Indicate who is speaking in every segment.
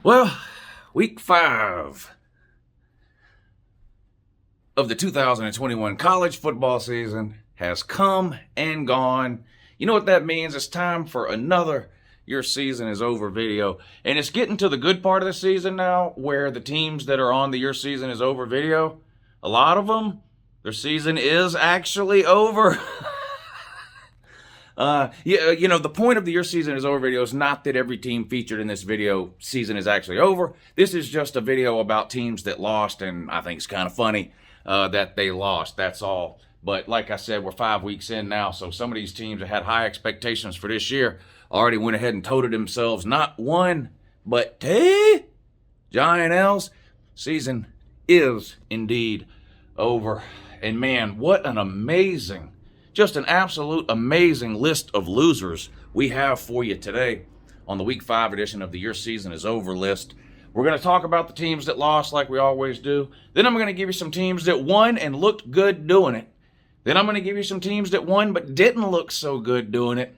Speaker 1: Well, week 5 of the 2021 college football season has come and gone. You know what that means? It's time for another Your Season is Over video. And it's getting to the good part of the season now where the teams that are on the Your Season is Over video, a lot of them, their season is actually over. The point of the Your Season is Over video is not that every team featured in this video season is actually over. This is just a video about teams that lost, and I think it's kind of funny that they lost. That's all. But like I said, we're 5 weeks in now, so some of these teams that had high expectations for this year already went ahead and toted themselves not one, but two giant L's. Season is indeed over. And man, what an amazing, just an absolute amazing list of losers we have for you today on the Week 5 edition of the Your Season is Over list. We're going to talk about the teams that lost like we always do. Then I'm going to give you some teams that won and looked good doing it. Then I'm going to give you some teams that won but didn't look so good doing it.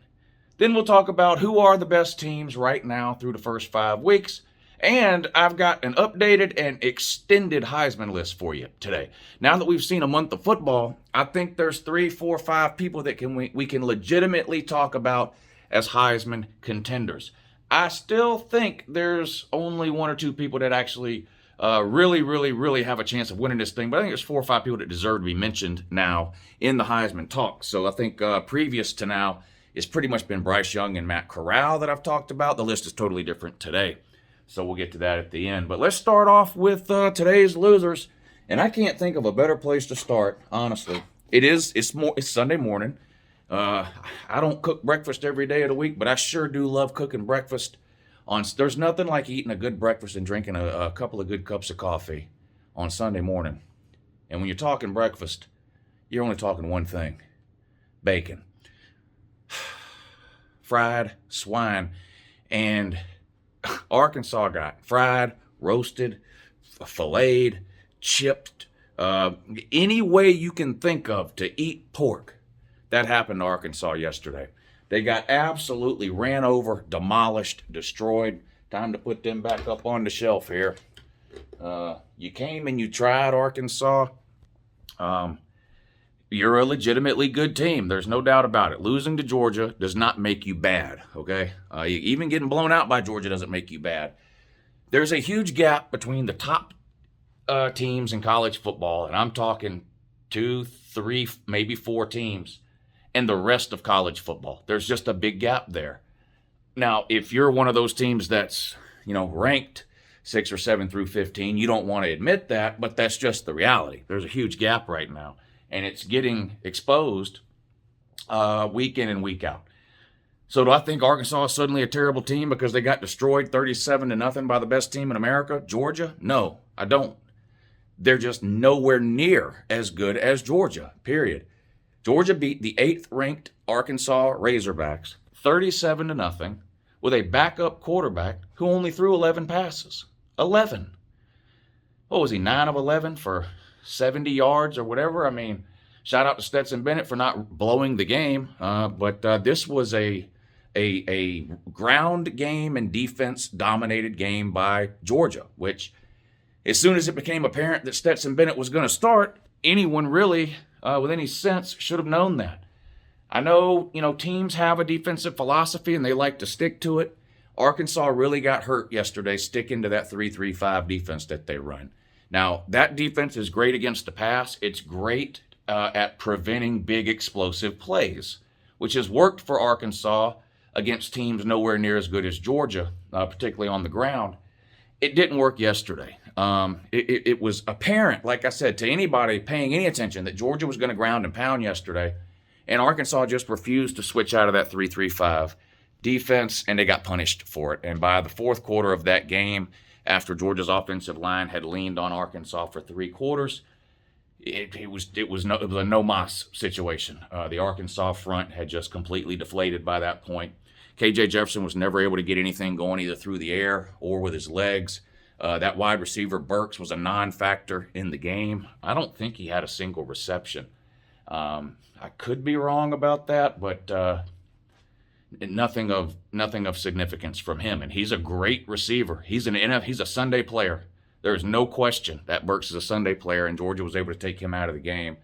Speaker 1: Then we'll talk about who are the best teams right now through the first 5 weeks. And I've got an updated and extended Heisman list for you today. Now that we've seen a month of football, I think there's 3, 4, 5 people that we can legitimately talk about as Heisman contenders. I still think there's only 1 or 2 people that actually really have a chance of winning this thing. But I think there's 4 or 5 people that deserve to be mentioned now in the Heisman talk. So I think previous to now, it's pretty much been Bryce Young and Matt Corral that I've talked about. The list is totally different today. So we'll get to that at the end. But let's start off with today's losers. And I can't think of a better place to start, honestly. It's Sunday morning. I don't cook breakfast every day of the week, but I sure do love cooking breakfast. There's nothing like eating a good breakfast and drinking a couple of good cups of coffee on Sunday morning. And when you're talking breakfast, you're only talking one thing: bacon. Fried swine. And Arkansas got fried, roasted, filleted, chipped, any way you can think of to eat pork. That happened to Arkansas yesterday. They got absolutely ran over, demolished, destroyed. Time to put them back up on the shelf here. You came and you tried, Arkansas. You're a legitimately good team. There's no doubt about it. Losing to Georgia does not make you bad, okay? Even getting blown out by Georgia doesn't make you bad. There's a huge gap between the top teams in college football, and I'm talking 2, 3, maybe 4 teams, and the rest of college football. There's just a big gap there. Now, if you're one of those teams that's, ranked 6 or 7 through 15, you don't want to admit that, but that's just the reality. There's a huge gap right now. And it's getting exposed week in and week out. So do I think Arkansas is suddenly a terrible team because they got destroyed 37-0 by the best team in America, Georgia? No, I don't. They're just nowhere near as good as Georgia, period. Georgia beat the 8th-ranked Arkansas Razorbacks 37-0 with a backup quarterback who only threw 11 passes. 11. What was he, 9 of 11 for 70 yards or whatever? I mean, shout out to Stetson Bennett for not blowing the game. But this was a ground game and defense dominated game by Georgia, which as soon as it became apparent that Stetson Bennett was going to start, anyone really with any sense should have known that. I know, teams have a defensive philosophy and they like to stick to it. Arkansas really got hurt yesterday sticking to that 3-3-5 defense that they run. Now, that defense is great against the pass. It's great at preventing big explosive plays, which has worked for Arkansas against teams nowhere near as good as Georgia, particularly on the ground. It didn't work yesterday. It was apparent, like I said, to anybody paying any attention that Georgia was going to ground and pound yesterday, and Arkansas just refused to switch out of that 3-3-5 defense, and they got punished for it. And by the 4th quarter of that game, after Georgia's offensive line had leaned on Arkansas for 3 quarters, it was a no-mas situation. The Arkansas front had just completely deflated by that point. KJ Jefferson was never able to get anything going either through the air or with his legs. That wide receiver, Burks, was a non-factor in the game. I don't think he had a single reception. I could be wrong about that, but Nothing of significance from him, and he's a great receiver. He's a Sunday player. There is no question that Burks is a Sunday player, and Georgia was able to take him out of the game.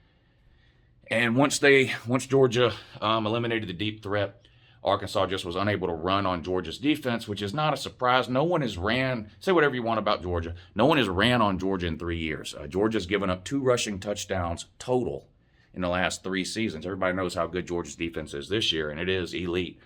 Speaker 1: And once Georgia eliminated the deep threat, Arkansas just was unable to run on Georgia's defense, which is not a surprise. No one has ran, say whatever you want about Georgia, no one has ran on Georgia in 3 years. Georgia's given up 2 rushing touchdowns total in the last 3 seasons. Everybody knows how good Georgia's defense is this year, and it is elite.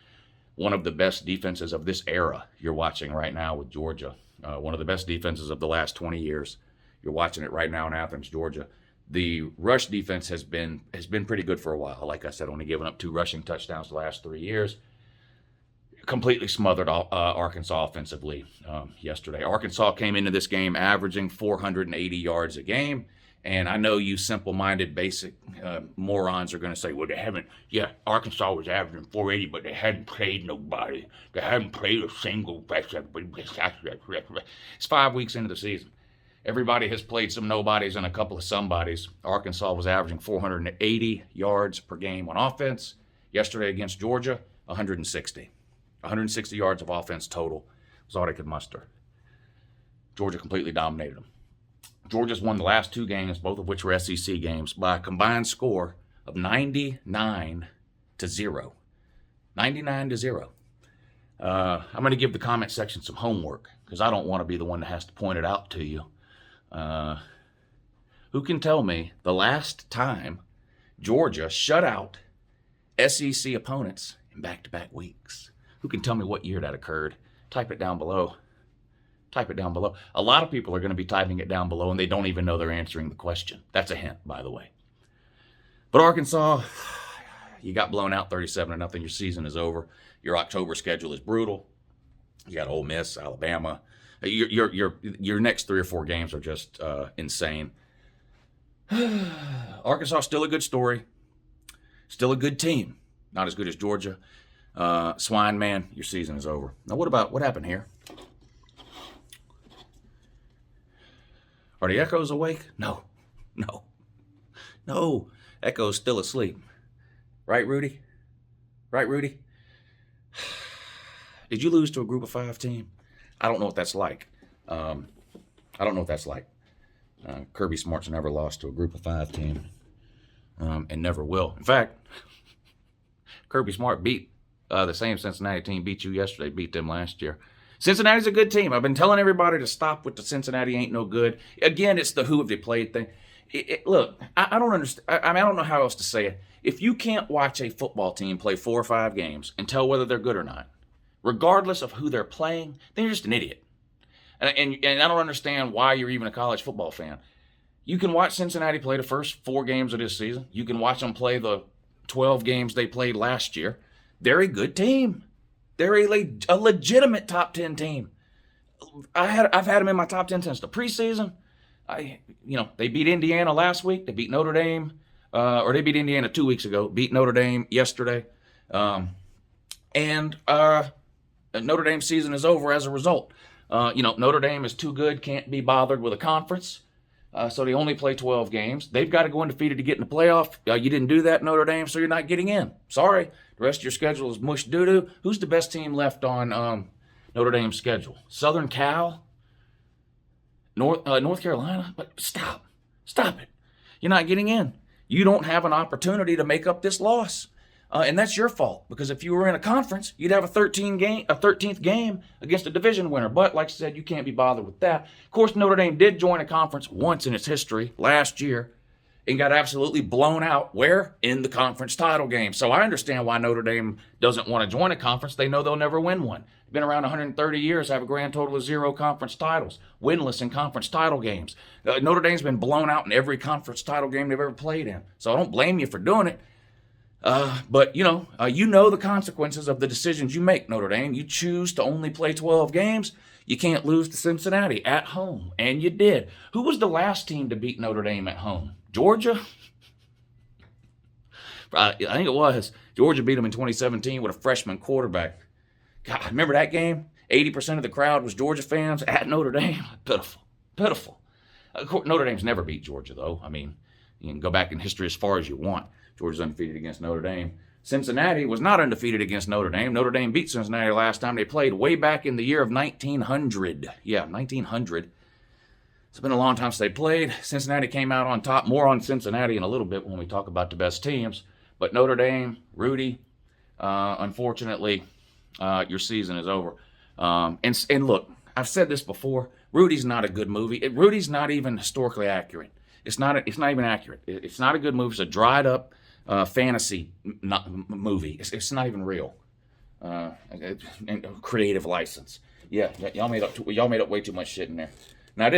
Speaker 1: One of the best defenses of this era you're watching right now with Georgia. One of the best defenses of the last 20 years. You're watching it right now in Athens, Georgia. The rush defense has been pretty good for a while. Like I said, only giving up 2 rushing touchdowns the last 3 years. Completely smothered Arkansas offensively yesterday. Arkansas came into this game averaging 480 yards a game. And I know you simple-minded, basic morons are going to say, well, Arkansas was averaging 480, but they hadn't played nobody. They hadn't played a single. It's 5 weeks into the season. Everybody has played some nobodies and a couple of somebodies. Arkansas was averaging 480 yards per game on offense. Yesterday against Georgia, 160. 160 yards of offense total was all they could muster. Georgia completely dominated them. Georgia's won the last 2 games, both of which were SEC games, by a combined score of 99-0. 99-0. I'm going to give the comment section some homework because I don't want to be the one that has to point it out to you. Who can tell me the last time Georgia shut out SEC opponents in back-to-back weeks? Who can tell me what year that occurred? Type it down below. Type it down below. A lot of people are going to be typing it down below, and they don't even know they're answering the question. That's a hint, by the way. But Arkansas, you got blown out 37-0. Your season is over. Your October schedule is brutal. You got Ole Miss, Alabama. Your next 3 or 4 games are just insane. Arkansas still a good story. Still a good team. Not as good as Georgia. Swine man, your season is over. Now, what happened here? Are the Echoes awake? No. Echo's still asleep. Right, Rudy? Did you lose to a group of 5 team? I don't know what that's like. Kirby Smart's never lost to a group of 5 team, and never will. In fact, Kirby Smart beat the same Cincinnati team beat you yesterday, beat them last year. Cincinnati's a good team. I've been telling everybody to stop with the Cincinnati ain't no good. Again, it's the who have they played thing. Look, I don't understand. I don't know how else to say it. If you can't watch a football team play 4 or 5 games and tell whether they're good or not, regardless of who they're playing, then you're just an idiot. And I don't understand why you're even a college football fan. You can watch Cincinnati play the first 4 games of this season. You can watch them play the 12 games they played last year. They're a good team. They're a legitimate top 10 team. I've had them in my top 10 since the preseason. They beat Indiana last week. They beat Notre Dame, or they beat Indiana 2 weeks ago. Beat Notre Dame yesterday, and Notre Dame's season is over as a result. Notre Dame is too good, can't be bothered with a conference, so they only play 12 games. They've got to go undefeated to get in the playoff. You didn't do that, Notre Dame, so you're not getting in. Sorry. The rest of your schedule is mush doo-doo. Who's the best team left on Notre Dame's schedule? Southern Cal? North Carolina? But stop it. You're not getting in. You don't have an opportunity to make up this loss. And that's your fault, because if you were in a conference, you'd have a 13th game against a division winner. But like I said, you can't be bothered with that. Of course, Notre Dame did join a conference once in its history last year and got absolutely blown out. Where? In the conference title game. So I understand why Notre Dame doesn't want to join a conference. They know they'll never win one. They've been around 130 years, have a grand total of 0 conference titles, winless in conference title games. Notre Dame's been blown out in every conference title game they've ever played in. So I don't blame you for doing it. But you know the consequences of the decisions you make, Notre Dame. You choose to only play 12 games. You can't lose to Cincinnati at home, and you did. Who was the last team to beat Notre Dame at home? Georgia? I think it was. Georgia beat them in 2017 with a freshman quarterback. God, remember that game? 80% of the crowd was Georgia fans at Notre Dame. Pitiful. Notre Dame's never beat Georgia, though. I mean, you can go back in history as far as you want. Georgia's undefeated against Notre Dame. Cincinnati was not undefeated against Notre Dame. Notre Dame beat Cincinnati last time they played way back in the year of 1900. Yeah, 1900. It's been a long time since they played. Cincinnati came out on top. More on Cincinnati in a little bit when we talk about the best teams. But Notre Dame, Rudy, unfortunately, your season is over. And look, I've said this before. Rudy's not a good movie. Rudy's not even historically accurate. It's not even accurate. It's not a good movie. It's a dried up fantasy movie. It's not even real. Creative license. Yeah, y'all made up way too much shit in there. Now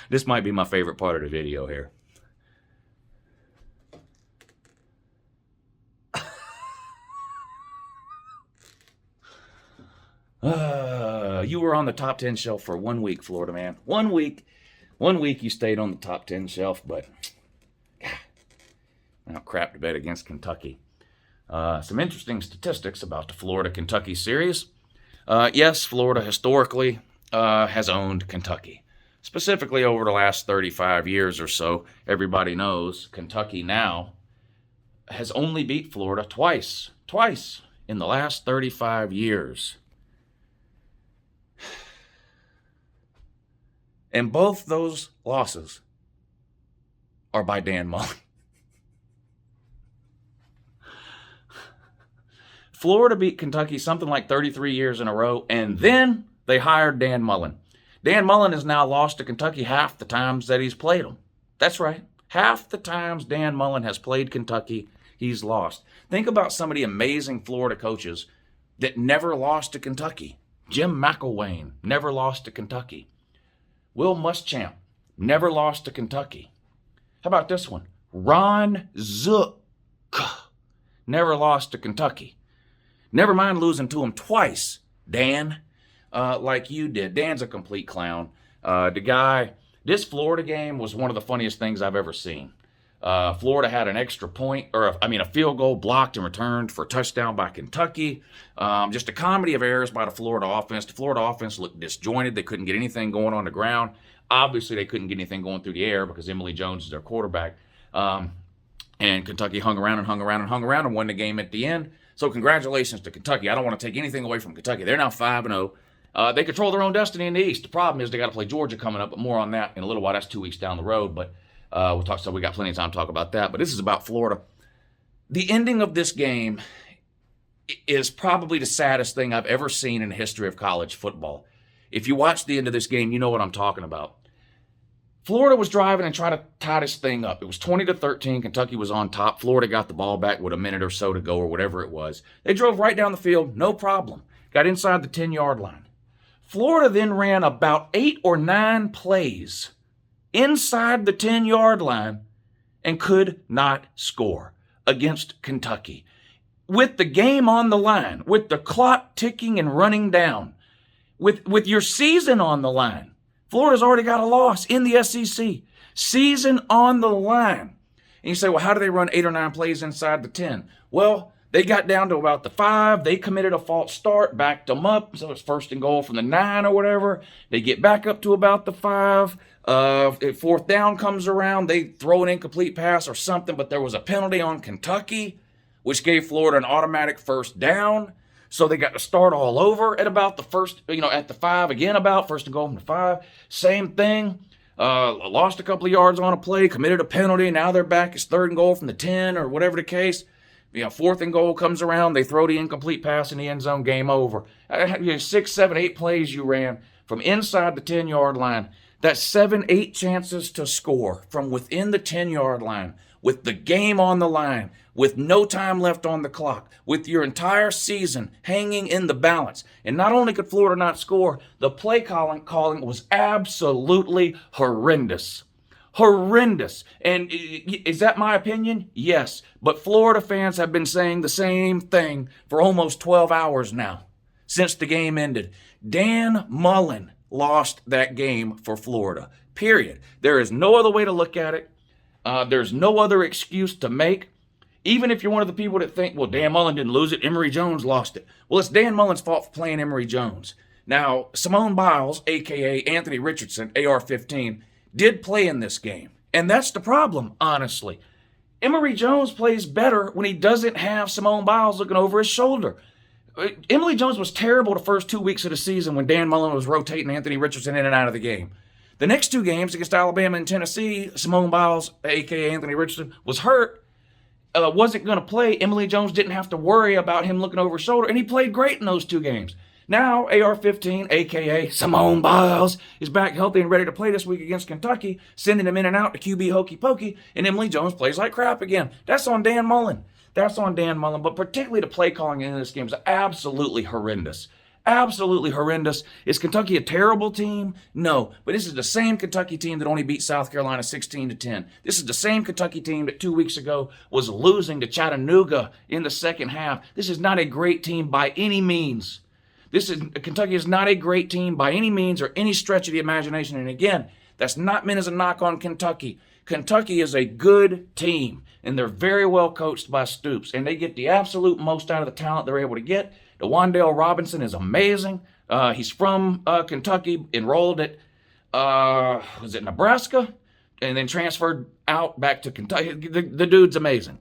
Speaker 1: this might be my favorite part of the video here. You were on the top 10 shelf for 1 week, Florida man. 1 week. 1 week you stayed on the top 10 shelf, but now crap to bet against Kentucky. Some interesting statistics about the Florida-Kentucky series. Yes, Florida historically has owned Kentucky. Specifically over the last 35 years or so, everybody knows Kentucky now has only beat Florida twice in the last 35 years. And both those losses are by Dan Mullen. Florida beat Kentucky something like 33 years in a row, and then they hired Dan Mullen. Dan Mullen has now lost to Kentucky half the times that he's played them. That's right. Half the times Dan Mullen has played Kentucky, he's lost. Think about some of the amazing Florida coaches that never lost to Kentucky. Jim McElwain never lost to Kentucky. Will Muschamp never lost to Kentucky. How about this one? Ron Zook never lost to Kentucky. Never mind losing to him twice, Dan, like you did. Dan's a complete clown. This Florida game was one of the funniest things I've ever seen. Florida had an extra point, a field goal blocked and returned for a touchdown by Kentucky. Just a comedy of errors by the Florida offense. The Florida offense looked disjointed. They couldn't get anything going on the ground. Obviously, they couldn't get anything going through the air because Emily Jones is their quarterback. And Kentucky hung around and won the game at the end. So congratulations to Kentucky. I don't want to take anything away from Kentucky. They're now 5-0. They control their own destiny in the East. The problem is they got to play Georgia coming up, but more on that in a little while. That's 2 weeks down the road, but we got plenty of time to talk about that. But this is about Florida. The ending of this game is probably the saddest thing I've ever seen in the history of college football. If you watch the end of this game, you know what I'm talking about. Florida was driving and trying to tie this thing up. It was 20-13. Kentucky was on top. Florida got the ball back with a minute or so to go or whatever it was. They drove right down the field, no problem. Got inside the 10-yard line. Florida then ran about 8 or 9 plays inside the 10-yard line and could not score against Kentucky. With the game on the line, with the clock ticking and running down, with your season on the line, Florida's already got a loss in the SEC. Season on the line. And you say, well, how do they run 8 or 9 plays inside the 10? Well, they got down to about the 5. They committed a false start, backed them up. So it's 1st and goal from the 9 or whatever. They get back up to about the 5. If 4th down comes around, they throw an incomplete pass or something. But there was a penalty on Kentucky, which gave Florida an automatic 1st down. So they got to start all over at about the at the 5 again, about 1st and goal from the 5. Same thing. Lost a couple of yards on a play, committed a penalty. Now they're back. It's 3rd and goal from the 10 or whatever the case. 4th and goal comes around. They throw the incomplete pass in the end zone. Game over. 6, 7, 8 plays you ran from inside the 10-yard line. That's 7, 8 chances to score from within the 10-yard line with the game on the line, with no time left on the clock, with your entire season hanging in the balance. And not only could Florida not score, the play calling was absolutely horrendous. Horrendous. And is that my opinion? Yes. But Florida fans have been saying the same thing for almost 12 hours now, since the game ended. Dan Mullen lost that game for Florida. Period. There is no other way to look at it. There's no other excuse to make. Even if you're one of the people that think, well, Dan Mullen didn't lose it, Emory Jones lost it. Well, it's Dan Mullen's fault for playing Emory Jones. Now, Simone Biles, a.k.a. Anthony Richardson, AR-15, did play in this game. And that's the problem, honestly. Emory Jones plays better when he doesn't have Simone Biles looking over his shoulder. Emily Jones was terrible the first 2 weeks of the season when Dan Mullen was rotating Anthony Richardson in and out of the game. The next 2 games against Alabama and Tennessee, Simone Biles, a.k.a. Anthony Richardson, was hurt, wasn't going to play. Emily Jones didn't have to worry about him looking over his shoulder, and he played great in those 2 games. Now, AR-15, a.k.a. Simone Biles, is back healthy and ready to play this week against Kentucky, sending him in and out to QB hokey pokey, and Emily Jones plays like crap again. That's on Dan Mullen. That's on Dan Mullen, but particularly the play calling in this game is absolutely horrendous. Absolutely horrendous. Is Kentucky a terrible team? No, but this is the same Kentucky team that only beat South Carolina 16-10. This is the same Kentucky team that 2 weeks ago was losing to Chattanooga in the second half. This is not a great team by any means. Kentucky is not a great team by any means or any stretch of the imagination. And again, that's not meant as a knock on Kentucky. Kentucky is a good team, and they're very well coached by Stoops, and they get the absolute most out of the talent they're able to get. DeWandale Robinson is amazing. He's from Kentucky, enrolled at, was it Nebraska? And then transferred out back to Kentucky. The dude's amazing.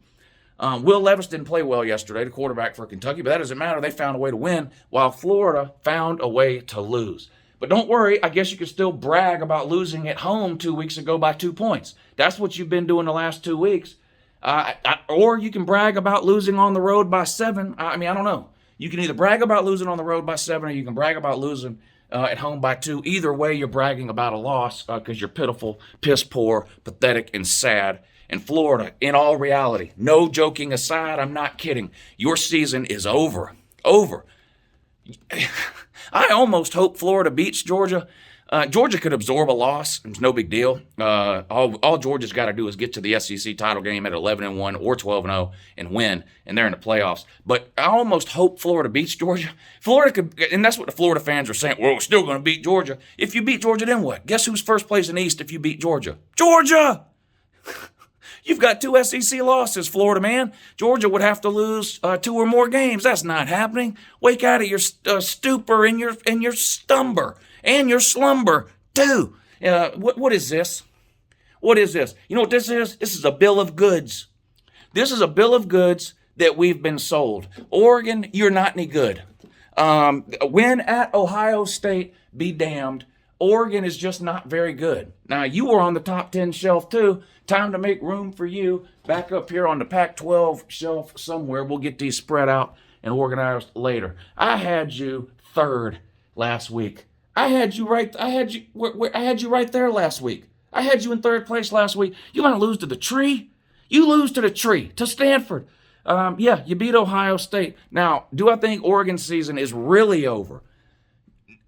Speaker 1: Will Levis didn't play well yesterday, the quarterback for Kentucky, but that doesn't matter. They found a way to win, while Florida found a way to lose. But don't worry, I guess you could still brag about losing at home 2 weeks ago by 2 points. That's what you've been doing the last 2 weeks. Or you can brag about losing on the road by 7. I don't know. You can either brag about losing on the road by 7, or you can brag about losing at home by 2. Either way, you're bragging about a loss because you're pitiful, piss poor, pathetic, and sad. And Florida, in all reality, no joking aside, I'm not kidding, your season is over. Over. I almost hope Florida beats Georgia. Georgia could absorb a loss. It's no big deal. All Georgia's got to do is get to the SEC title game at 11-1 or 12-0 and win, and they're in the playoffs. But I almost hope Florida beats Georgia. Florida could, and that's what the Florida fans are saying. Well, we're still going to beat Georgia. If you beat Georgia, then what? Guess who's first place in the East if you beat Georgia? Georgia! You've got 2 SEC losses, Florida man. Georgia would have to lose 2 or more games. That's not happening. Wake out of your stupor and your stumber and your slumber too. What is this? What is this? You know what this is? This is a bill of goods. This is a bill of goods that we've been sold. Oregon, you're not any good. Win at Ohio State, be damned. Oregon is just not very good. Now, you were on the top 10 shelf, too. Time to make room for you back up here on the Pac-12 shelf somewhere. We'll get these spread out and organized later. I had you 3rd last week. I had you right there last week. I had you in 3rd place last week. You want to lose to the tree? You lose to the tree, to Stanford. Yeah, you beat Ohio State. Now, do I think Oregon's season is really over?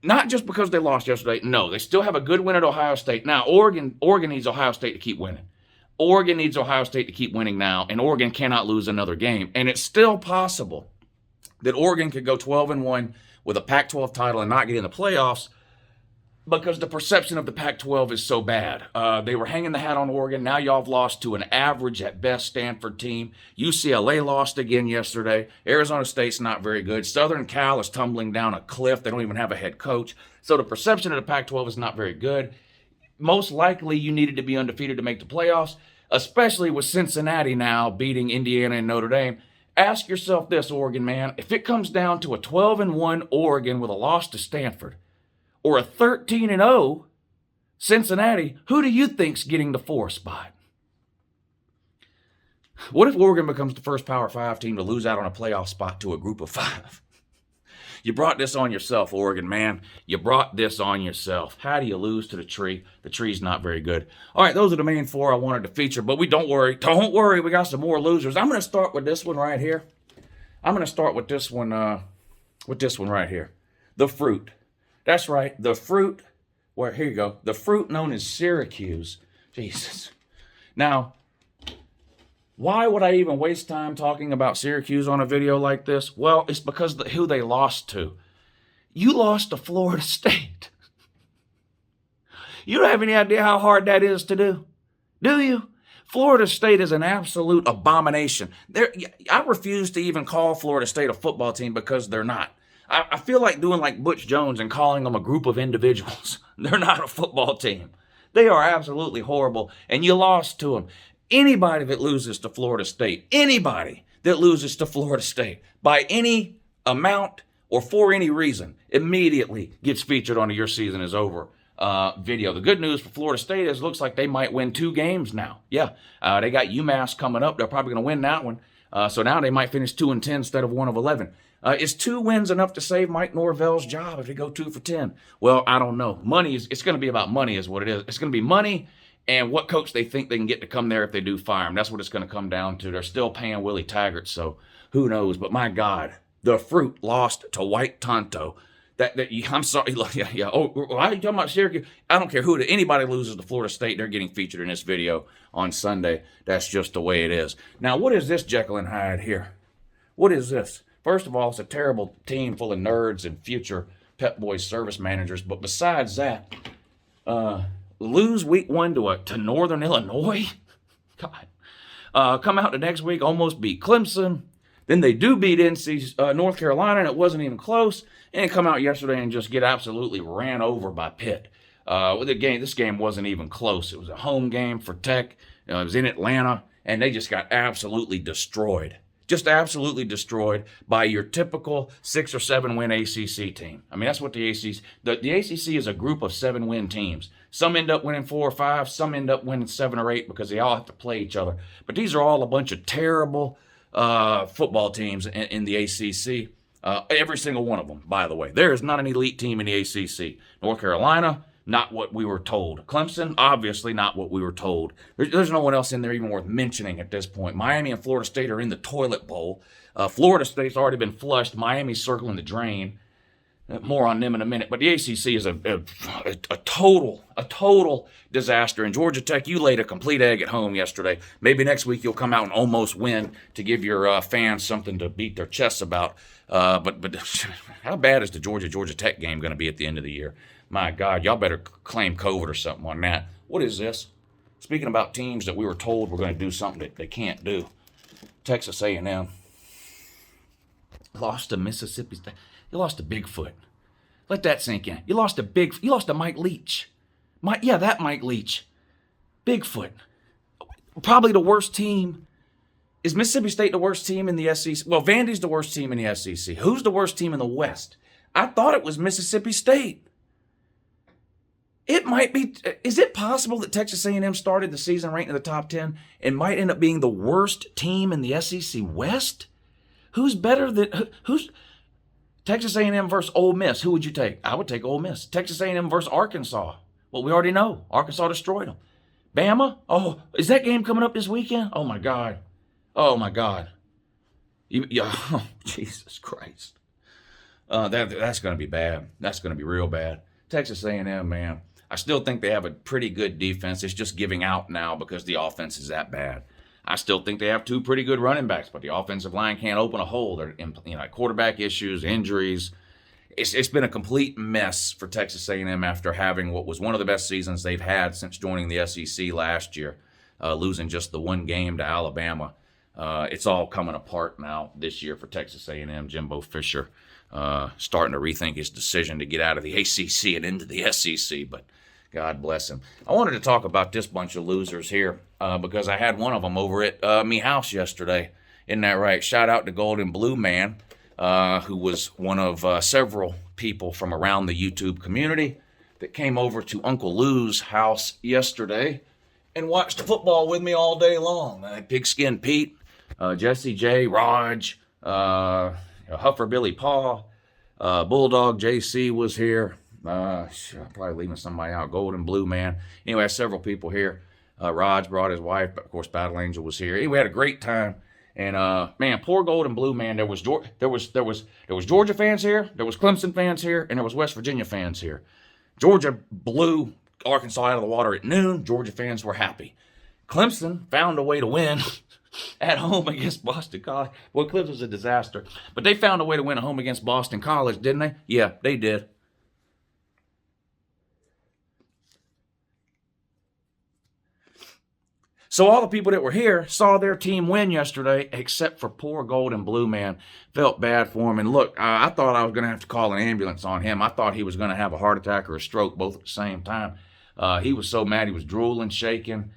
Speaker 1: Not just because they lost yesterday. No, they still have a good win at Ohio State. Now, Oregon needs Ohio State to keep winning. Oregon needs Ohio State to keep winning now, and Oregon cannot lose another game. And it's still possible that Oregon could go 12-1 with a Pac-12 title and not get in the playoffs because the perception of the Pac-12 is so bad. They were hanging the hat on Oregon. Now y'all have lost to an average at best Stanford team. UCLA lost again yesterday. Arizona State's not very good. Southern Cal is tumbling down a cliff. They don't even have a head coach. So the perception of the Pac-12 is not very good. Most likely you needed to be undefeated to make the playoffs, especially with Cincinnati now beating Indiana and Notre Dame. Ask yourself this, Oregon man. If it comes down to a 12-1 Oregon with a loss to Stanford, or a 13-0 Cincinnati, who do you think's getting the 4 spot? What if Oregon becomes the first Power 5 team to lose out on a playoff spot to a group of 5? You brought this on yourself, Oregon man. You brought this on yourself. How do you lose to the tree? The tree's not very good. All right, those are the main 4 I wanted to feature, but don't worry, we got some more losers. I'm going to start with this one right here. I'm going to start with this one right here. The fruit. That's right, the fruit. Well, here you go. The fruit known as Syracuse. Jesus. Now, why would I even waste time talking about Syracuse on a video like this? Well, it's because of who they lost to. You lost to Florida State. You don't have any idea how hard that is to do you? Florida State is an absolute abomination. I refuse to even call Florida State a football team because they're not. I feel like doing like Butch Jones and calling them a group of individuals. They're not a football team. They are absolutely horrible, and you lost to them. Anybody that loses to Florida State, anybody that loses to Florida State by any amount or for any reason, immediately gets featured on a Your Season Is Over video. The good news for Florida State is it looks like they might win 2 games now. Yeah, they got UMass coming up. They're probably going to win that one. So now they might finish 2-10 instead of 1 of 11. Is 2 wins enough to save Mike Norvell's job if they go 2 for 10? Well, I don't know. It's going to be about money is what it is. It's going to be money and what coach they think they can get to come there if they do fire him. That's what it's going to come down to. They're still paying Willie Taggart, so who knows? But my God, the Fruit lost to White Tonto. I'm sorry. Yeah. Oh, why are you talking about Syracuse? I don't care who. Anybody loses to Florida State, they're getting featured in this video on Sunday. That's just the way it is. Now, what is this Jekyll and Hyde here? What is this? First of all, it's a terrible team full of nerds and future Pep Boys service managers. But besides that, lose week 1 to Northern Illinois? God. Come out the next week, almost beat Clemson. Then they do beat North Carolina, and it wasn't even close. And come out yesterday and just get absolutely ran over by Pitt. This game wasn't even close. It was a home game for Tech. It was in Atlanta, and they just got absolutely destroyed. Just absolutely destroyed by your typical 6 or 7 win ACC team. I mean, that's what the ACC. The ACC is a group of 7-win teams. Some end up winning 4 or 5. Some end up winning 7 or 8 because they all have to play each other. But these are all a bunch of terrible football teams in the ACC. Every single one of them, by the way. There is not an elite team in the ACC. North Carolina, not what we were told. Clemson, obviously not what we were told. There's no one else in there even worth mentioning at this point. Miami and Florida State are in the toilet bowl. Florida State's already been flushed. Miami's circling the drain. More on them in a minute. But the ACC is a total disaster. And Georgia Tech, you laid a complete egg at home yesterday. Maybe next week you'll come out and almost win to give your fans something to beat their chests about. But how bad is the Georgia Tech game going to be at the end of the year? My God, y'all better claim COVID or something on that. What is this? Speaking about teams that we were told were going to do something that they can't do. Texas A&M lost to Mississippi State. You lost to Bigfoot. Let that sink in. You lost to Mike Leach. That Mike Leach. Bigfoot. Probably the worst team. Is Mississippi State the worst team in the SEC? Well, Vandy's the worst team in the SEC. Who's the worst team in the West? I thought it was Mississippi State. It might be. Is it possible that Texas A&M started the season ranked in the top 10 and might end up being the worst team in the SEC West? Who's better than who's Texas A&M versus Ole Miss? Who would you take? I would take Ole Miss. Texas A&M versus Arkansas. Well, we already know Arkansas destroyed them. Bama. Oh, is that game coming up this weekend? Oh my God. Oh my God. Oh, Jesus Christ. That's going to be bad. That's going to be real bad. Texas A&M, man. I still think they have a pretty good defense. It's just giving out now because the offense is that bad. I still think they have 2 pretty good running backs, but the offensive line can't open a hole. They're quarterback issues, injuries. It's been a complete mess for Texas A&M after having what was one of the best seasons they've had since joining the SEC last year, losing just the 1 game to Alabama. It's all coming apart now this year for Texas A&M. Jimbo Fisher starting to rethink his decision to get out of the ACC and into the SEC, but God bless him. I wanted to talk about this bunch of losers here because I had one of them over at me house yesterday. Isn't that right? Shout out to Golden Blue Man, who was one of several people from around the YouTube community that came over to Uncle Lou's house yesterday and watched football with me all day long. Pigskin Pete, Jesse J, Raj, Huffer Billy Paw, Bulldog JC was here. I'm probably leaving somebody out. Golden Blue Man. Anyway, I had several people here. Raj brought his wife, but of course Battle Angel was here. Anyway, we had a great time. And man, poor Golden Blue Man. There was Georgia fans here, there was Clemson fans here, and there was West Virginia fans here. Georgia blew Arkansas out of the water at noon. Georgia fans were happy. Clemson found a way to win at home against Boston College. Well, Clemson's a disaster, but they found a way to win at home against Boston College, didn't they? Yeah, they did. So all the people that were here saw their team win yesterday, except for poor Gold and Blue, man. Felt bad for him. And look, I thought I was going to have to call an ambulance on him. I thought he was going to have a heart attack or a stroke both at the same time. He was so mad. He was drooling, shaking.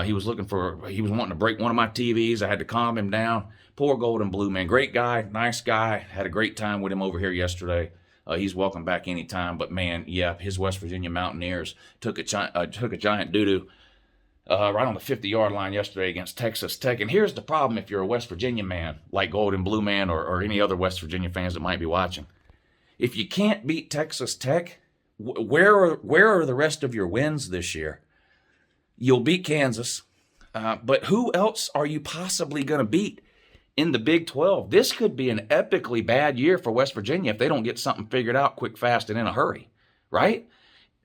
Speaker 1: He was wanting to break one of my TVs. I had to calm him down. Poor Gold and Blue, man. Great guy, nice guy. Had a great time with him over here yesterday. He's welcome back anytime. But, man, yeah, his West Virginia Mountaineers took a giant doo-doo right on the 50-yard line yesterday against Texas Tech. And here's the problem if you're a West Virginia man, like Gold and Blue man or any other West Virginia fans that might be watching. If you can't beat Texas Tech, where are the rest of your wins this year? You'll beat Kansas, but who else are you possibly going to beat in the Big 12? This could be an epically bad year for West Virginia if they don't get something figured out quick, fast, and in a hurry, right?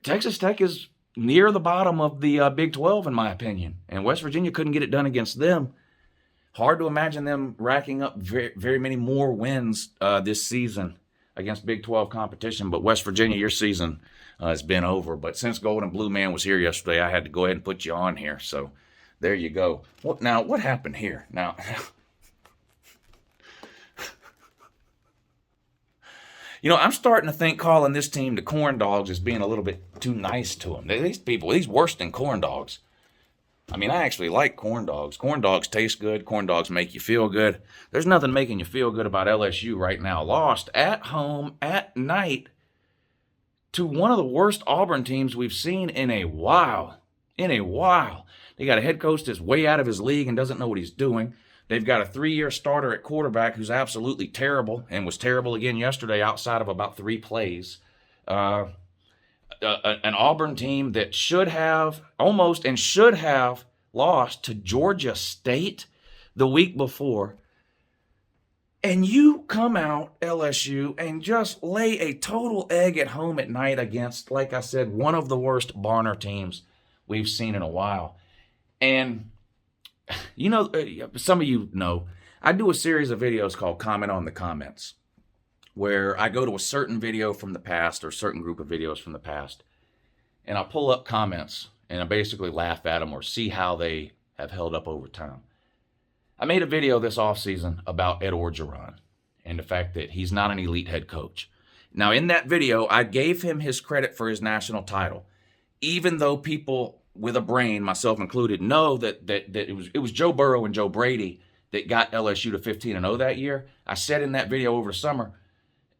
Speaker 1: Texas Tech is near the bottom of the Big 12, in my opinion, and West Virginia couldn't get it done against them. Hard to imagine them racking up very, very many more wins this season against Big 12 competition, but West Virginia, your season has been over. But since Gold and Blue Man was here yesterday, I had to go ahead and put you on here. So there you go. Now, what happened here? Now, I'm starting to think calling this team the Corn Dogs is being a little bit too nice to them. These worse than corn dogs. I mean, I actually like corn dogs. Corn dogs taste good. Corn dogs make you feel good. There's nothing making you feel good about LSU right now. Lost at home at night to one of the worst Auburn teams we've seen in a while. They got a head coach that's way out of his league and doesn't know what he's doing. They've got a 3-year starter at quarterback who's absolutely terrible and was terrible again yesterday outside of about 3 plays. An Auburn team that should have lost to Georgia State the week before. And you come out, LSU, and just lay a total egg at home at night against, like I said, one of the worst Barner teams we've seen in a while. And, some of you know, I do a series of videos called Comment on the Comments, where I go to a certain video from the past or a certain group of videos from the past, and I pull up comments, and I basically laugh at them or see how they have held up over time. I made a video this offseason about Ed Orgeron and the fact that he's not an elite head coach. Now, in that video, I gave him his credit for his national title, even though people with a brain, myself included, know that it was Joe Burrow and Joe Brady that got LSU to 15-0 that year. I said in that video over the summer,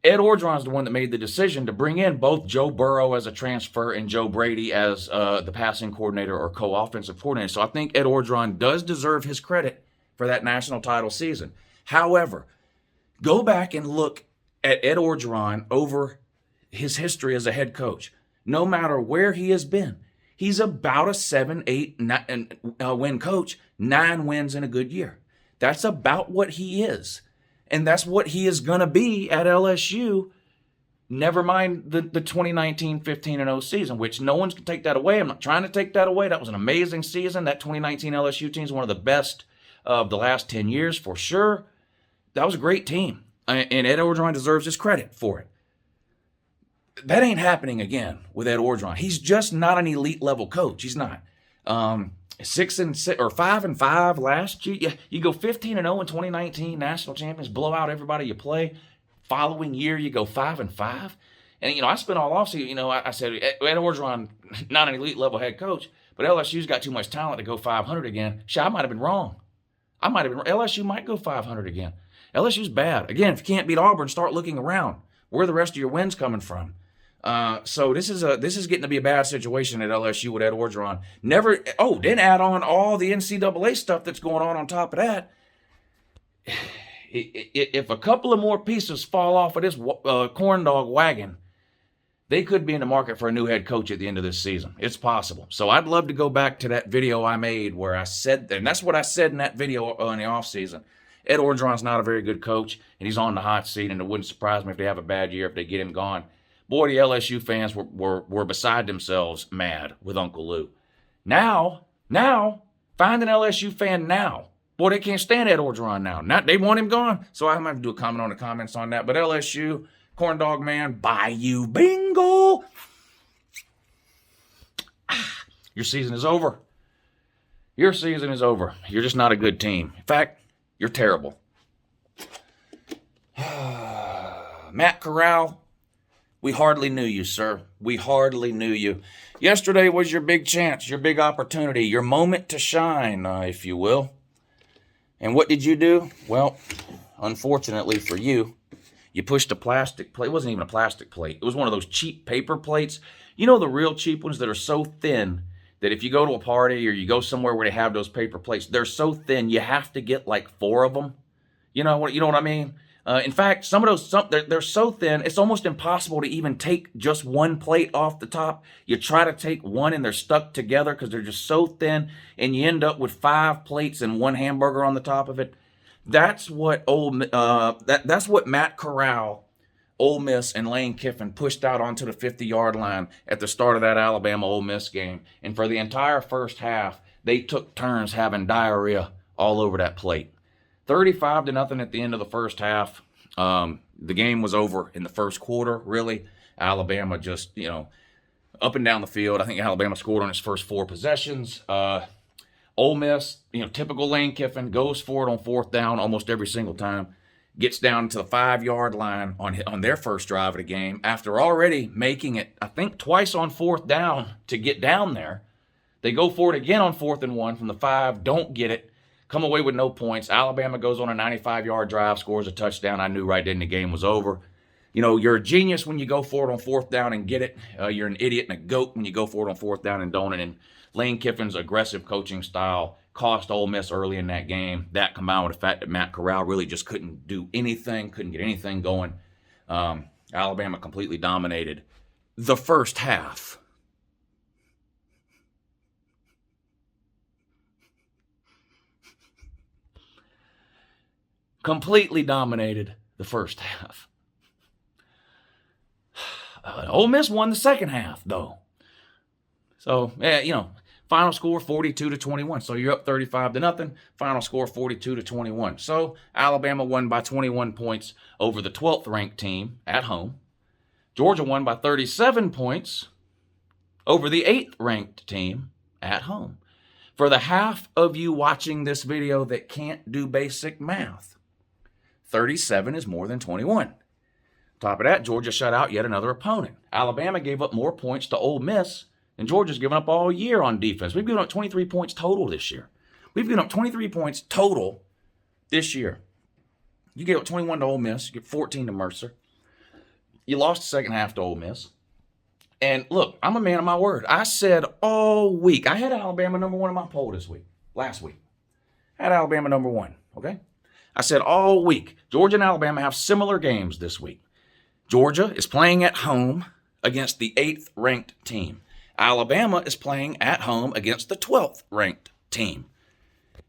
Speaker 1: Ed Orgeron is the one that made the decision to bring in both Joe Burrow as a transfer and Joe Brady as the passing coordinator or co-offensive coordinator. So I think Ed Orgeron does deserve his credit for that national title season. However, go back and look at Ed Orgeron over his history as a head coach. No matter where he has been, he's about a 7-8 win coach, 9 wins in a good year. That's about what he is. And that's what he is going to be at LSU, never mind the 2019 15-0 season, which no one's going to take that away. I'm not trying to take that away. That was an amazing season. That 2019 LSU team is one of the best of the last 10 years for sure. That was a great team. And Ed Orgeron deserves his credit for it. That ain't happening again with Ed Orgeron. He's just not an elite level coach. He's not. 6-6 or 5-5 last year. You go 15-0 in 2019, national champions, blow out everybody you play. Following year, you go 5-5. And I spent all offseason. I said Ed Orgeron, not an elite level head coach, but LSU's got too much talent to go 500 again. Shit, I might have been wrong. LSU might go 500 again. LSU's bad. Again, if you can't beat Auburn, start looking around. Where are the rest of your wins coming from? So this is getting to be a bad situation at LSU with Ed Orgeron. Then add on all the NCAA stuff that's going on top of that. If a couple of more pieces fall off of this corn dog wagon, they could be in the market for a new head coach at the end of this season. It's possible. So I'd love to go back to that video I made where I said, and that's what I said in that video in the offseason. Ed Orgeron's not a very good coach, and he's on the hot seat, and it wouldn't surprise me if they have a bad year if they get him gone. Boy, the LSU fans were beside themselves mad with Uncle Lou. Now, find an LSU fan now. Boy, they can't stand Ed Orgeron now. They want him gone. So I'm going to have to do a comment on the comments on that. But LSU, Corn Dog Man, Bayou Bingo. Your season is over. Your season is over. You're just not a good team. In fact, you're terrible. Matt Corral, we hardly knew you, sir. We hardly knew you. Yesterday was your big chance, your big opportunity, your moment to shine, if you will. And what did you do? Well, unfortunately for you, you pushed a plastic plate. It wasn't even a plastic plate. It was one of those cheap paper plates. You know the real cheap ones that are so thin that if you go to a party or you go somewhere where they have those paper plates, they're so thin you have to get like 4 of them. You know what I mean? In fact, some of those, they're so thin, it's almost impossible to even take just one plate off the top. You try to take one and they're stuck together because they're just so thin, and you end up with 5 plates and 1 hamburger on the top of it. That's what that's what Matt Corral, Ole Miss, and Lane Kiffin pushed out onto the 50-yard line at the start of that Alabama-Ole Miss game. And for the entire first half, they took turns having diarrhea all over that plate. 35-0 at the end of the first half. The game was over in the first quarter, really. Alabama just, up and down the field. I think Alabama scored on its first 4 possessions. Ole Miss, typical Lane Kiffin, goes for it on 4th down almost every single time. Gets down to the 5-yard line on their first drive of the game after already making it, I think, twice on 4th down to get down there. They go for it again on 4th and 1 from the 5, don't get it. Come away with no points. Alabama goes on a 95-yard drive, scores a touchdown. I knew right then the game was over. You're a genius when you go for it on 4th down and get it. You're an idiot and a goat when you go for it on 4th down and don't. And Lane Kiffin's aggressive coaching style cost Ole Miss early in that game. That combined with the fact that Matt Corral really just couldn't do anything, couldn't get anything going. Alabama completely dominated the first half. Completely dominated the first half. Ole Miss won the second half, though. So, final score 42-21. So you're up 35-0. Final score 42-21. So Alabama won by 21 points over the 12th ranked team at home. Georgia won by 37 points over the 8th ranked team at home. For the half of you watching this video that can't do basic math, 37 is more than 21. Top of that, Georgia shut out yet another opponent. Alabama gave up more points to Ole Miss than Georgia's given up all year on defense. We've given up 23 points total this year. We've given up 23 points total this year. You gave up 21 to Ole Miss. You get 14 to Mercer. You lost the second half to Ole Miss. And look, I'm a man of my word. I said all week, I had Alabama number 1 in my poll last week. I had Alabama number 1, okay? I said all week, Georgia and Alabama have similar games this week. Georgia is playing at home against the 8th ranked team. Alabama is playing at home against the 12th ranked team.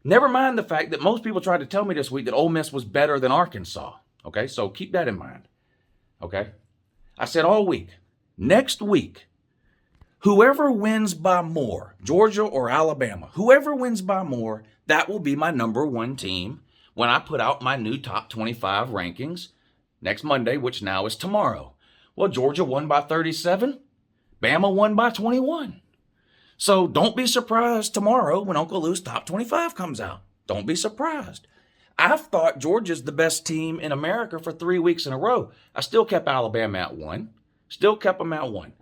Speaker 1: Never mind the fact that most people tried to tell me this week that Ole Miss was better than Arkansas. Okay, so keep that in mind. Okay? I said all week, next week, whoever wins by more, Georgia or Alabama, whoever wins by more, that will be my number 1 team when I put out my new top 25 rankings next Monday, which now is tomorrow. Well, Georgia won by 37. Bama won by 21. So don't be surprised tomorrow when UNCLELOU's top 25 comes out. Don't be surprised. I've thought Georgia's the best team in America for 3 weeks in a row. I still kept Alabama at 1. Still kept them at 1.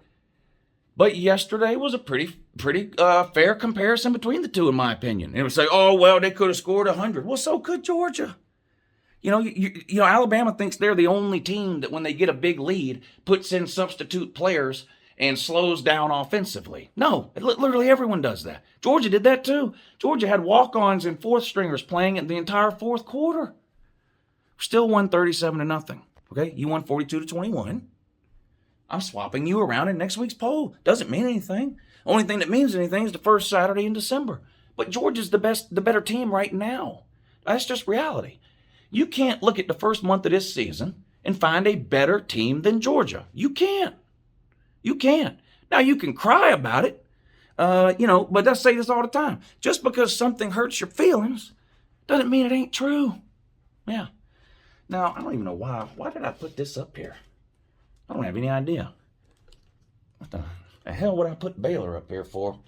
Speaker 1: But yesterday was a pretty fair comparison between the two, in my opinion. And it would say, oh, well, they could have scored 100. Well, so could Georgia. Alabama thinks they're the only team that when they get a big lead, puts in substitute players and slows down offensively. No, literally everyone does that. Georgia did that too. Georgia had walk-ons and 4th stringers playing in the entire 4th quarter. Still won 37-0. Okay, you won 42-21. I'm swapping you around in next week's poll. Doesn't mean anything. Only thing that means anything is the first Saturday in December. But Georgia's the better team right now. That's just reality. You can't look at the first month of this season and find a better team than Georgia. You can't. You can't. Now, you can cry about it, but I say this all the time. Just because something hurts your feelings doesn't mean it ain't true. Yeah. Now, I don't even know why. Why did I put this up here? I don't have any idea. What the hell would I put Baylor up here for?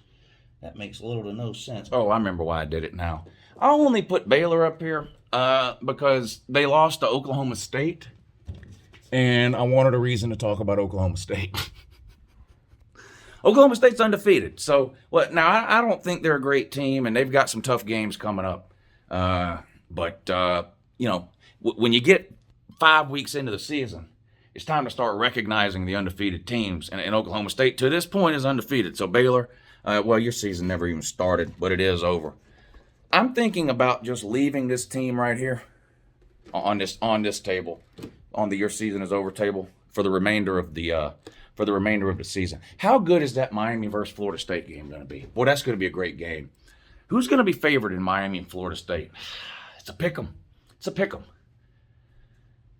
Speaker 2: That makes little to no sense.
Speaker 1: Oh, I remember why I did it now. I only put Baylor up here because they lost to Oklahoma State, and I wanted a reason to talk about Oklahoma State. Oklahoma State's undefeated. So, what? Now, I don't think they're a great team, and they've got some tough games coming up. But when you get 5 weeks into the season, it's time to start recognizing the undefeated teams. And Oklahoma State, to this point, is undefeated. So, Baylor, your season never even started, but it is over. I'm thinking about just leaving this team right here on this table, on the your season is over table for the remainder of the season. How good is that Miami versus Florida State game going to be? Well, that's going to be a great game. Who's going to be favored in Miami and Florida State? It's a pick 'em. It's a pick 'em.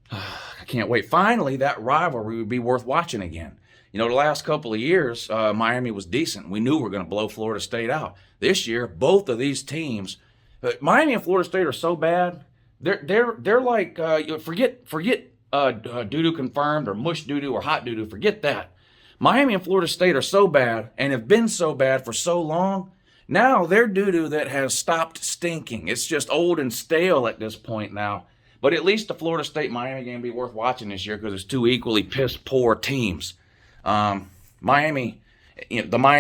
Speaker 1: I can't wait. Finally, that rivalry would be worth watching again. The last couple of years, Miami was decent. We knew we were going to blow Florida State out. This year, both of these teams, Miami and Florida State are so bad. They're like forget doo-doo confirmed or mush doo-doo or hot doo-doo. Forget that. Miami and Florida State are so bad and have been so bad for so long. Now they're doo-doo that has stopped stinking. It's just old and stale at this point now. But at least the Florida State-Miami game will be worth watching this year because it's two equally piss-poor teams. Miami,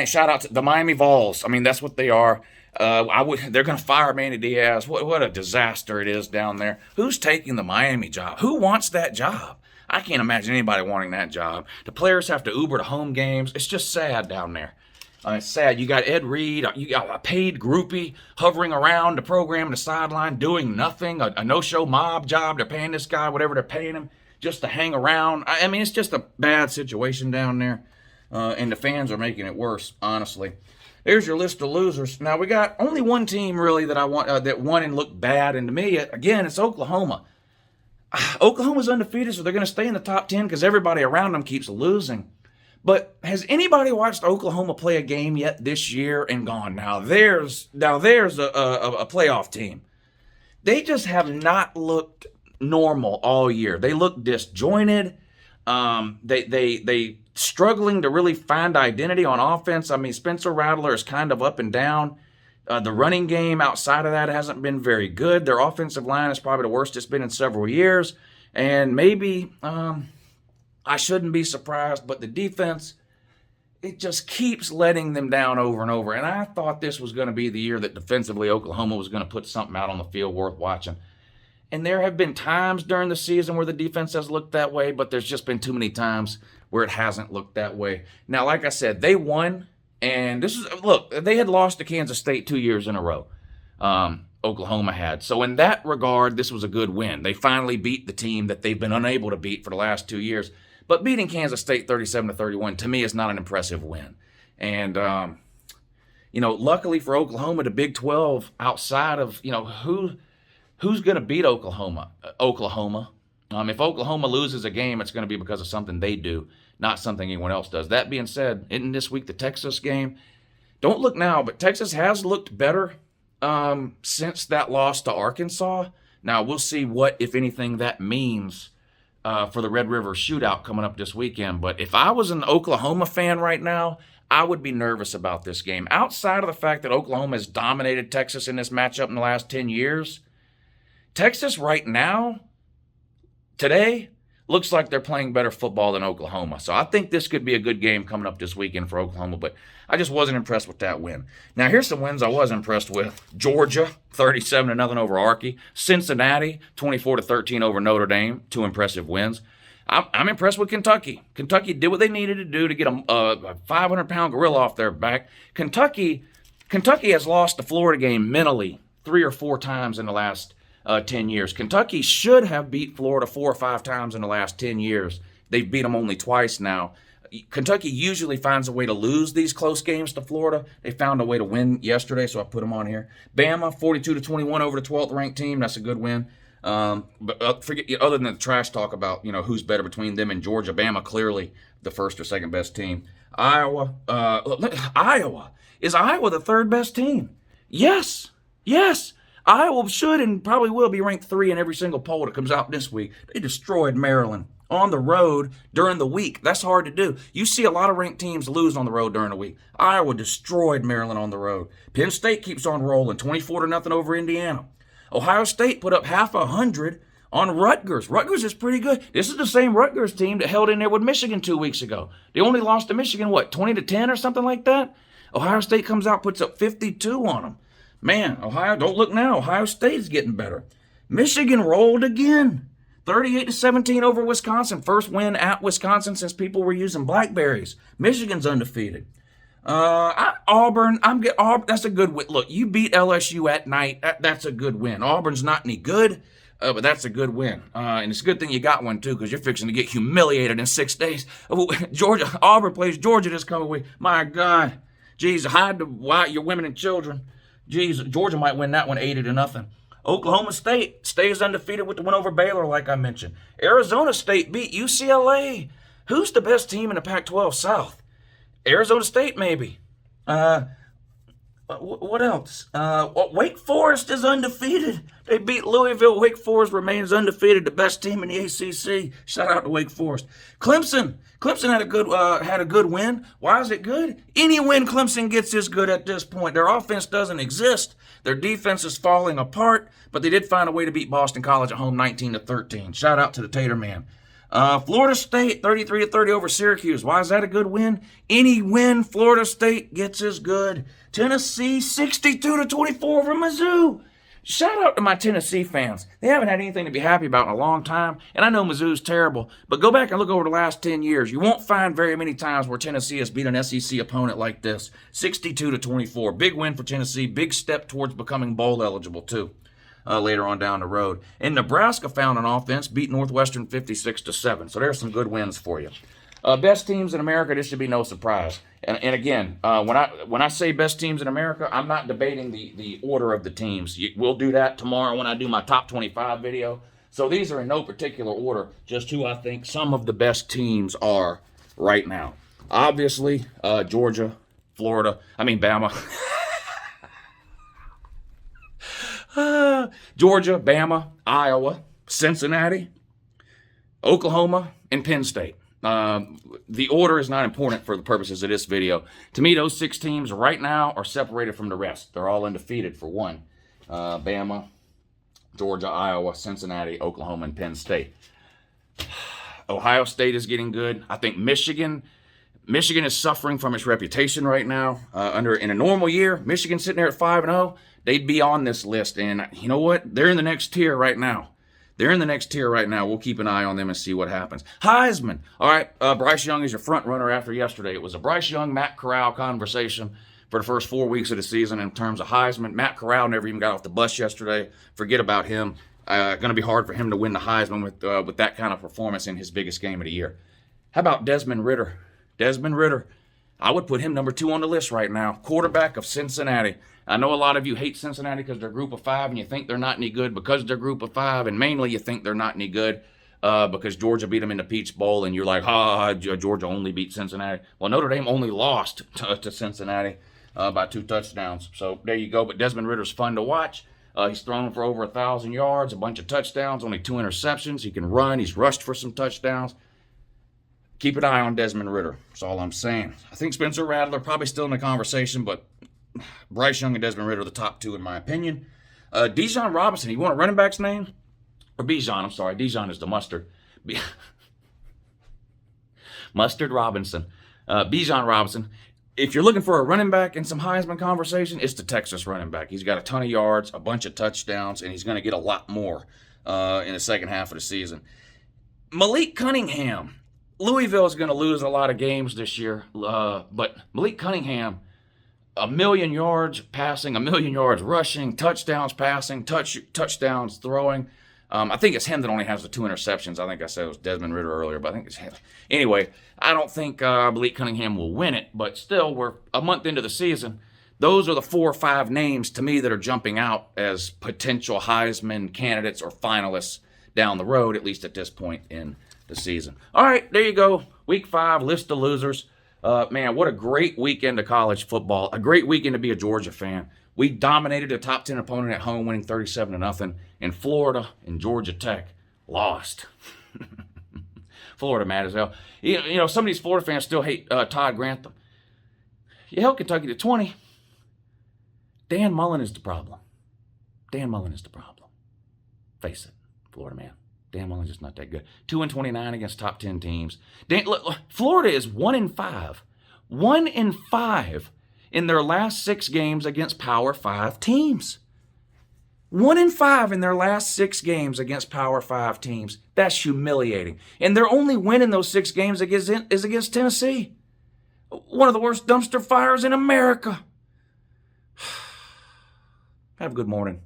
Speaker 1: shout out to the Miami Vols. I mean, that's what they are. They're going to fire Manny Diaz. What a disaster it is down there. Who's taking the Miami job? Who wants that job? I can't imagine anybody wanting that job. The players have to Uber to home games. It's just sad down there. It's sad. You got Ed Reed. You got a paid groupie hovering around the program, the sideline, doing nothing. A no-show mob job. They're paying this guy whatever they're paying him just to hang around. I mean, it's just a bad situation down there. And the fans are making it worse, honestly. There's your list of losers. Now, we got only one team, really, that I want that won and looked bad. And to me, again, it's Oklahoma. Oklahoma's undefeated, so they're going to stay in the top 10 because everybody around them keeps losing. But has anybody watched Oklahoma play a game yet this year and gone, now there's a playoff team? They just have not looked normal all year. They look disjointed. They struggling to really find identity on offense. I mean, Spencer Rattler is kind of up and down. The running game outside of that hasn't been very good. Their offensive line is probably the worst it's been in several years. And maybe I shouldn't be surprised, but the defense, it just keeps letting them down over and over. And I thought this was going to be the year that defensively Oklahoma was going to put something out on the field worth watching. And there have been times during the season where the defense has looked that way, but there's just been too many times where it hasn't looked that way. Now, like I said, they won, and they had lost to Kansas State 2 years in a row. Oklahoma had. So in that regard, this was a good win. They finally beat the team that they've been unable to beat for the last 2 years. But beating Kansas State 37-31, to me, is not an impressive win. And, luckily for Oklahoma, the Big 12, outside of, who's going to beat Oklahoma? Oklahoma. If Oklahoma loses a game, it's going to be because of something they do, not something anyone else does. That being said, isn't this week the Texas game? Don't look now, but Texas has looked better since that loss to Arkansas. Now, we'll see what, if anything, that means for the Red River Shootout coming up this weekend. But if I was an Oklahoma fan right now, I would be nervous about this game. Outside of the fact that Oklahoma has dominated Texas in this matchup in the last 10 years, Texas right now, today, looks like they're playing better football than Oklahoma. So I think this could be a good game coming up this weekend for Oklahoma, but I just wasn't impressed with that win. Now, here's some wins I was impressed with. Georgia, 37-0 over Arky. Cincinnati, 24-13 over Notre Dame. Two impressive wins. I'm impressed with Kentucky. Kentucky did what they needed to do to get a 500-pound gorilla off their back. Kentucky has lost the Florida game mentally 3 or 4 times in the last 10 years. Kentucky should have beat Florida 4 or 5 times in the last 10 years. They've beat them only twice now. Kentucky usually finds a way to lose these close games to Florida. They found a way to win yesterday, so I put them on here. Bama, 42-21 over the 12th ranked team. That's a good win. But forget, other than the trash talk about who's better between them and Georgia, Bama clearly the first or second best team. Iowa, is Iowa the third best team? Yes. Iowa should and probably will be ranked 3 in every single poll that comes out this week. They destroyed Maryland on the road during the week. That's hard to do. You see a lot of ranked teams lose on the road during the week. Iowa destroyed Maryland on the road. Penn State keeps on rolling, 24-0 over Indiana. Ohio State put up half 100 on Rutgers. Rutgers is pretty good. This is the same Rutgers team that held in there with Michigan 2 weeks ago. They only lost to Michigan, 20-10 or something like that? Ohio State comes out, puts up 52 on them. Man, Ohio, don't look now. Ohio State is getting better. Michigan rolled again. 38-17 over Wisconsin. First win at Wisconsin since people were using Blackberries. Michigan's undefeated. Auburn, that's a good win. Look, you beat LSU at night. That's a good win. Auburn's not any good, but that's a good win. And it's a good thing you got one, too, because you're fixing to get humiliated in 6 days. Auburn plays Georgia this coming week. My God. Jeez, hide your women and children. Jeez, Georgia might win that one 80-0. Oklahoma State stays undefeated with the win over Baylor, like I mentioned. Arizona State beat UCLA. Who's the best team in the Pac-12 South? Arizona State, maybe. What else? Wake Forest is undefeated. They beat Louisville. Wake Forest remains undefeated, the best team in the ACC. Shout out to Wake Forest. Clemson had a good win. Why is it good? Any win Clemson gets is good at this point. Their offense doesn't exist. Their defense is falling apart, but they did find a way to beat Boston College at home 19-13. Shout out to the Tater Man. Florida State 33-30 over Syracuse. Why is that a good win? Any win Florida State gets is good. Tennessee 62-24 over Mizzou. Shout out to my Tennessee fans. They haven't had anything to be happy about in a long time, and I know Mizzou's terrible, but go back and look over the last 10 years. You won't find very many times where Tennessee has beat an SEC opponent like this. 62-24. Big win for Tennessee. Big step towards becoming bowl eligible, too, later on down the road. And Nebraska found an offense, beat Northwestern 56-7. So there's some good wins for you. Best teams in America, this should be no surprise. And again, when I say best teams in America, I'm not debating the order of the teams. We'll do that tomorrow when I do my top 25 video. So these are in no particular order, just who I think some of the best teams are right now. Obviously, Georgia, Bama. Georgia, Bama, Iowa, Cincinnati, Oklahoma, and Penn State. The order is not important for the purposes of this video. To me, those 6 teams right now are separated from the rest. They're all undefeated for one. Bama, Georgia, Iowa, Cincinnati, Oklahoma, and Penn State. Ohio State is getting good. I think Michigan is suffering from its reputation right now. In a normal year, Michigan sitting there at 5-0, they'd be on this list. And you know what? They're in the next tier right now. We'll keep an eye on them and see what happens. Heisman. All right, Bryce Young is your front runner after yesterday. It was a Bryce Young, Matt Corral conversation for the first 4 weeks of the season in terms of Heisman. Matt Corral never even got off the bus yesterday. Forget about him. Going to be hard for him to win the Heisman with that kind of performance in his biggest game of the year. How about Desmond Ridder? I would put him number 2 on the list right now. Quarterback of Cincinnati. I know a lot of you hate Cincinnati because they're group of 5 and you think they're not any good because they're group of 5, and mainly you think they're not any good because Georgia beat them in the Peach Bowl and you're like, Georgia only beat Cincinnati. Well, Notre Dame only lost to Cincinnati by 2 touchdowns. So there you go. But Desmond Ridder's fun to watch. He's thrown for over 1,000 yards, a bunch of touchdowns, only 2 interceptions. He can run. He's rushed for some touchdowns. Keep an eye on Desmond Ridder. That's all I'm saying. I think Spencer Rattler probably still in the conversation, but Bryce Young and Desmond Ridder are the top 2 in my opinion. Dijon Robinson. You want a running back's name? Or Bijan, I'm sorry. Dijon is the mustard. Mustard Robinson. Bijan Robinson. If you're looking for a running back in some Heisman conversation, it's the Texas running back. He's got a ton of yards, a bunch of touchdowns, and he's going to get a lot more in the second half of the season. Malik Cunningham. Louisville is going to lose a lot of games this year, but Malik Cunningham, 1 million yards passing, 1 million yards rushing, touchdowns passing, touchdowns throwing. I think it's him that only has the 2 interceptions. I think I said it was Desmond Ridder earlier, but I think it's him. Anyway, I don't think Malik Cunningham will win it, but still, we're a month into the season. Those are the 4 or 5 names to me that are jumping out as potential Heisman candidates or finalists down the road, at least at this point in the season. All right, there you go. Week 5, list of losers. Man, what a great weekend of college football. A great weekend to be a Georgia fan. We dominated a top 10 opponent at home, winning 37-0. And Florida and Georgia Tech lost. Florida mad as hell. You know, some of these Florida fans still hate Todd Grantham. You held Kentucky to 20. Dan Mullen is the problem. Dan Mullen is the problem. Face it, Florida man. Dan Mullen's just not that good. 2-29 against top 10 teams. Look, Florida is 1-5. 1-5 in their last 6 games against Power 5 teams. 1-5 in their last 6 games against Power 5 teams. That's humiliating. And their only win in those 6 games is against Tennessee. One of the worst dumpster fires in America. Have a good morning.